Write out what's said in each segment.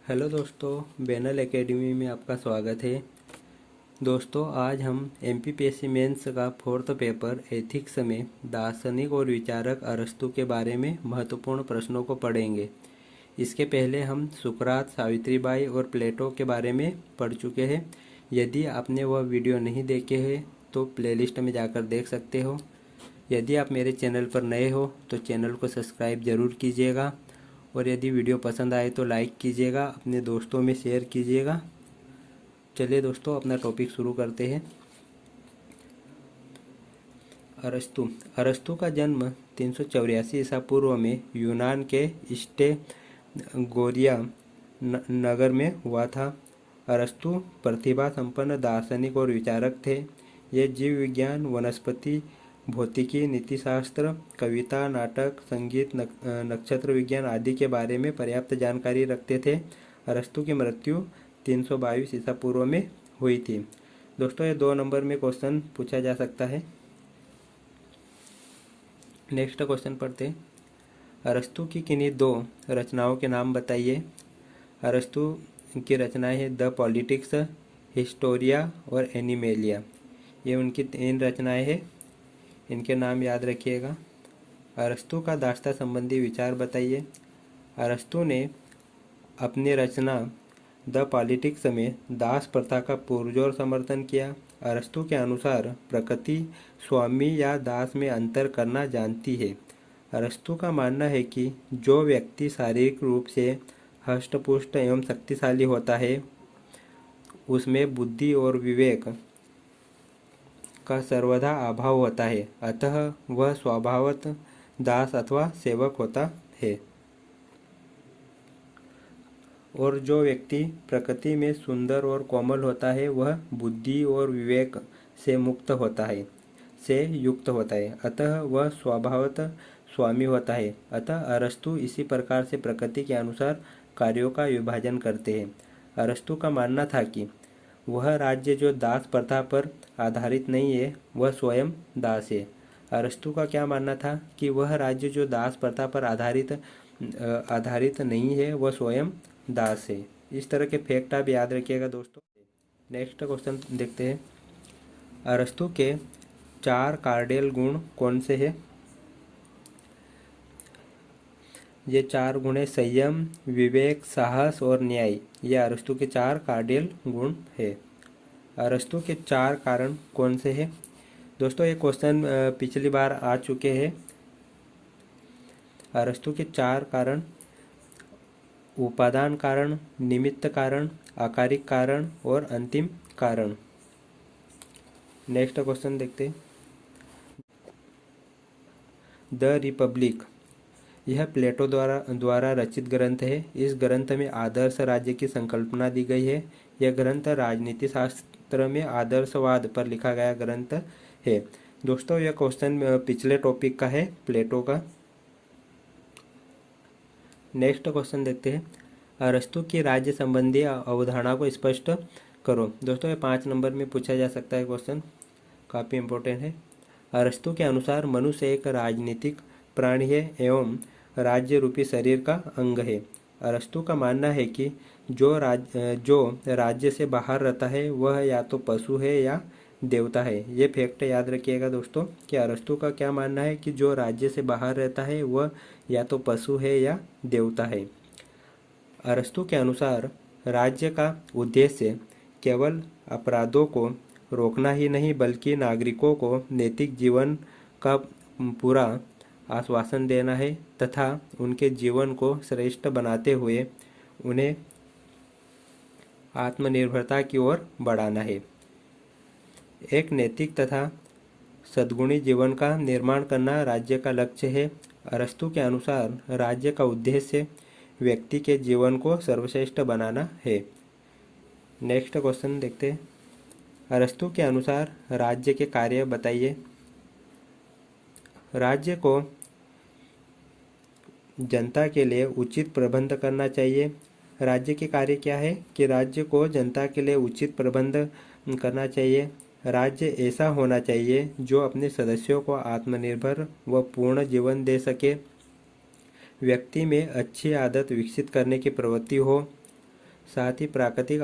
Hello दोस्तों, banal academy में आपका स्वागत है। दोस्तों, आज हम एमपीपीएससी मेंस का फोर्थ पेपर एथिक्स में दार्शनिक और विचारक अरस्तु के बारे में महत्वपूर्ण प्रश्नों को पढ़ेंगे। इसके पहले हम सुकरात, सावित्रीबाई और प्लेटो के बारे में पढ़ चुके हैं। यदि आपने वह वीडियो नहीं देखे हैं तो प्लेलिस्ट में जाकर देख सकते हो। यदि आप मेरे चैनल पर नए हो तो चैनल को सब्सक्राइब ज़रूर कीजिएगा और यदि वीडियो पसंद आए तो लाइक कीजिएगा, अपने दोस्तों में शेयर कीजिएगा। चलिए दोस्तों, अपना टॉपिक शुरू करते हैं। अरस्तु का जन्म 384 ईसा पूर्व में यूनान के स्टेगोरिया नगर में हुआ था। अरस्तु प्रतिभा संपन्न दार्शनिक और विचारक थे। ये जीव विज्ञान, वनस्पति भौतिकी, नीतिशास्त्र, कविता, नाटक, संगीत, नक्षत्र विज्ञान आदि के बारे में पर्याप्त जानकारी रखते थे। अरस्तु की मृत्यु 322 ईसा पूर्व में हुई थी। दोस्तों, ये 2 नंबर में क्वेश्चन पूछा जा सकता है। नेक्स्ट क्वेश्चन पढ़ते हैं। अरस्तु की किन्हीं 2 रचनाओं के नाम बताइए। अरस्तु की रचनाएं हैं द पॉलिटिक्स, हिस्टोरिया और एनिमेलिया। ये उनकी 3 रचनाएं हैं, इनके नाम याद रखिएगा। अरस्तु का दास्ता संबंधी विचार बताइए। अरस्तु ने अपनी रचना द पॉलिटिक्स में दास प्रथा का पुरजोर समर्थन किया। अरस्तु के अनुसार प्रकृति स्वामी या दास में अंतर करना जानती है। अरस्तु का मानना है कि जो व्यक्ति शारीरिक रूप से हष्टपुष्ट एवं शक्तिशाली होता है उसमें बुद्धि और विवेक का सर्वदा अभाव होता है, अतः वह स्वभावतः दास अथवा सेवक होता है। और जो व्यक्ति प्रकृति में सुंदर और कोमल होता है वह बुद्धि और विवेक से युक्त होता है, अतः वह स्वभावतः स्वामी होता है। अतः अरस्तु इसी प्रकार से प्रकृति के अनुसार कार्यों का विभाजन करते हैं। अरस्तु का मानना था कि वह राज्य जो दास प्रथा पर आधारित नहीं है वह स्वयं दास है। अरस्तु का क्या मानना था कि वह राज्य जो दास प्रथा पर आधारित नहीं है वह स्वयं दास है। इस तरह के फैक्ट आप याद रखिएगा दोस्तों। नेक्स्ट क्वेश्चन देखते हैं। अरस्तु के 4 कार्डियल गुण कौन से हैं? ये 4 गुण है संयम, विवेक, साहस और न्याय। ये अरस्तु के 4 कार्डियल गुण है। अरस्तु के 4 कारण कौन से हैं? दोस्तों, ये क्वेश्चन पिछली बार आ चुके हैं। अरस्तु के 4 कारण उपादान कारण, निमित्त कारण, आकारिक कारण और अंतिम कारण। नेक्स्ट क्वेश्चन देखते हैं। द रिपब्लिक यह प्लेटो द्वारा रचित ग्रंथ है। इस ग्रंथ में आदर्श राज्य की संकल्पना दी गई है। यह ग्रंथ राजनीति शास्त्र में आदर्शवाद पर लिखा गया ग्रंथ है। दोस्तों, यह क्वेश्चन पिछले टॉपिक का है, प्लेटो का। नेक्स्ट क्वेश्चन देखते हैं। अरस्तु की राज्य संबंधी अवधारणा को स्पष्ट करो। दोस्तों, ये 5 नंबर में पूछा जा सकता है क्वेश्चन, काफ़ी इम्पोर्टेंट है। अरस्तु के अनुसार मनुष्य एक राजनीतिक प्राणी है एवं राज्य रूपी शरीर का अंग है। अरस्तु का मानना है कि जो राज्य से बाहर रहता है वह या तो पशु है या देवता है। ये फैक्ट याद रखिएगा दोस्तों कि अरस्तु का क्या मानना है कि जो राज्य से बाहर रहता है वह या तो पशु है या देवता है। अरस्तु के अनुसार राज्य का उद्देश्य केवल अपराधों को रोकना ही नहीं बल्कि नागरिकों को नैतिक जीवन का पूरा आश्वासन देना है तथा उनके जीवन को श्रेष्ठ बनाते हुए उन्हें आत्मनिर्भरता की ओर बढ़ाना है। एक नैतिक तथा सद्गुणी जीवन का निर्माण करना राज्य का लक्ष्य है। अरस्तु के अनुसार राज्य का उद्देश्य व्यक्ति के जीवन को सर्वश्रेष्ठ बनाना है। नेक्स्ट क्वेश्चन देखते हैं। अरस्तु के अनुसार राज्य के कार्य बताइए। राज्य को जनता के लिए उचित प्रबंध करना चाहिए। राज्य के कार्य क्या है कि राज्य को जनता के लिए उचित प्रबंध करना चाहिए। राज्य ऐसा होना चाहिए जो अपने सदस्यों को आत्मनिर्भर व पूर्ण जीवन दे सके। व्यक्ति में अच्छी आदत विकसित करने की प्रवृत्ति हो। साथ ही प्राकृतिक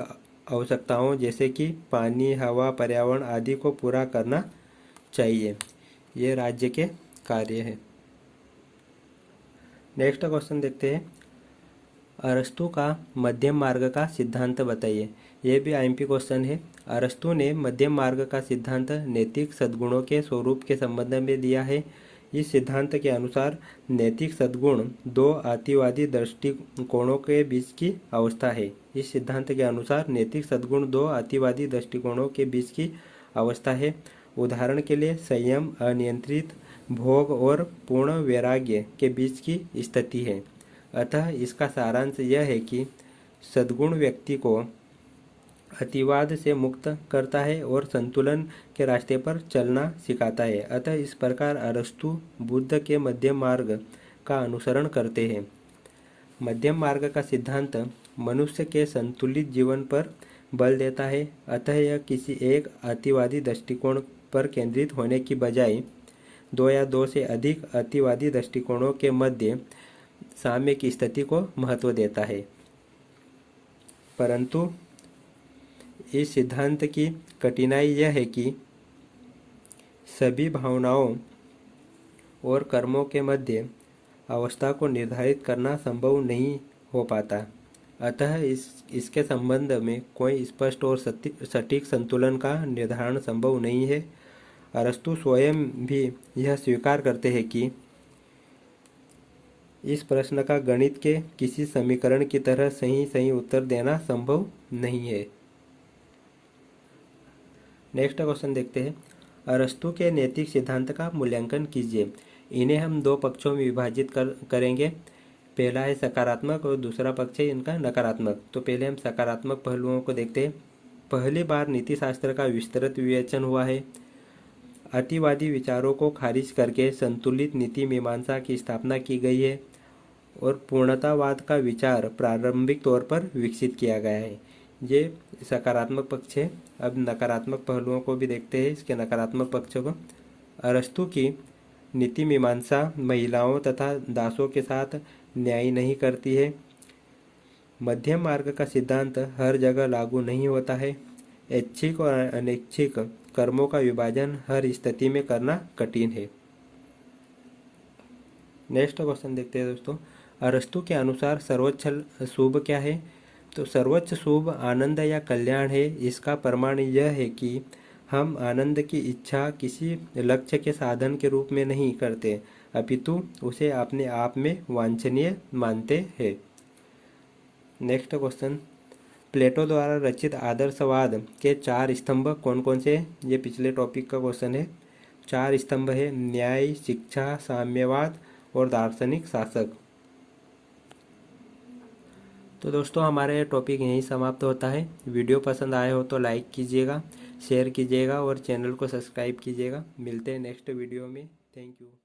आवश्यकताओं जैसे कि पानी, हवा, पर्यावरण आदि को पूरा करना चाहिए। ये राज्य के कार्य है। नेक्स्ट क्वेश्चन देखते हैं। अरस्तु का मध्यम मार्ग का सिद्धांत बताइए। ये भी आईएमपी क्वेश्चन है। अरस्तु ने मध्यम मार्ग का सिद्धांत नैतिक सद्गुणों के स्वरूप के संबंध में दिया है। इस सिद्धांत के अनुसार नैतिक सद्गुण दो अतिवादी दृष्टिकोणों के बीच की अवस्था है। इस सिद्धांत के अनुसार नैतिक सद्गुण दो अतिवादी दृष्टिकोणों के बीच की अवस्था है। उदाहरण के लिए संयम, अनियंत्रित भोग और पूर्ण वैराग्य के बीच की स्थिति है। अतः इसका सारांश यह है कि सद्गुण व्यक्ति को अतिवाद से मुक्त करता है और संतुलन के रास्ते पर चलना सिखाता है। अतः इस प्रकार अरस्तु बुद्ध के मध्यम मार्ग का अनुसरण करते हैं। मध्यम मार्ग का सिद्धांत मनुष्य के संतुलित जीवन पर बल देता है। अतः यह किसी एक अतिवादी दृष्टिकोण पर केंद्रित होने की बजाय दो या दो से अधिक अतिवादी दृष्टिकोणों के मध्य साम्य की स्थिति को महत्व देता है। परंतु इस सिद्धांत की कठिनाई यह है कि सभी भावनाओं और कर्मों के मध्य अवस्था को निर्धारित करना संभव नहीं हो पाता। अतः इसके संबंध में कोई स्पष्ट और सटीक संतुलन का निर्धारण संभव नहीं है। अरस्तु स्वयं भी यह स्वीकार करते हैं कि इस प्रश्न का गणित के किसी समीकरण की तरह सही उत्तर देना संभव नहीं है। नेक्स्ट क्वेश्चन देखते हैं। अरस्तु के नैतिक सिद्धांत का मूल्यांकन कीजिए। इन्हें हम दो पक्षों में विभाजित करेंगे। पहला है सकारात्मक और दूसरा पक्ष है इनका नकारात्मक। तो पहले हम सकारात्मक पहलुओं को देखते हैं। पहली बार नीतिशास्त्र का विस्तृत विवेचन हुआ है। अतिवादी विचारों को खारिज करके संतुलित नीति मीमांसा की स्थापना की गई है और पूर्णतावाद का विचार प्रारंभिक तौर पर विकसित किया गया है। ये सकारात्मक पक्ष है। अब नकारात्मक पहलुओं को भी देखते हैं, इसके नकारात्मक पक्ष को। अरस्तु की नीति मीमांसा महिलाओं तथा दासों के साथ न्याय नहीं करती है। मध्यम मार्ग का सिद्धांत हर जगह लागू नहीं होता है। ऐच्छिक और अनैच्छिक कर्मों का विभाजन हर स्थिति में करना कठिन है। नेक्स्ट क्वेश्चन देखते हैं दोस्तों। अरस्तु के अनुसार सर्वोच्च शुभ क्या है? तो सर्वोच्च शुभ आनंद या कल्याण है। इसका प्रमाण यह है कि हम आनंद की इच्छा किसी लक्ष्य के साधन के रूप में नहीं करते, अपितु उसे अपने आप में वांछनीय मानते हैं। Next question. प्लेटो द्वारा रचित आदर्शवाद के चार स्तंभ कौन कौन से हैं? ये पिछले टॉपिक का क्वेश्चन है। चार स्तंभ है न्याय, शिक्षा, साम्यवाद और दार्शनिक शासक। तो दोस्तों हमारा ये टॉपिक यहीं समाप्त होता है। वीडियो पसंद आए हो तो लाइक कीजिएगा, शेयर कीजिएगा और चैनल को सब्सक्राइब कीजिएगा। मिलते हैं नेक्स्ट वीडियो में। Thank you.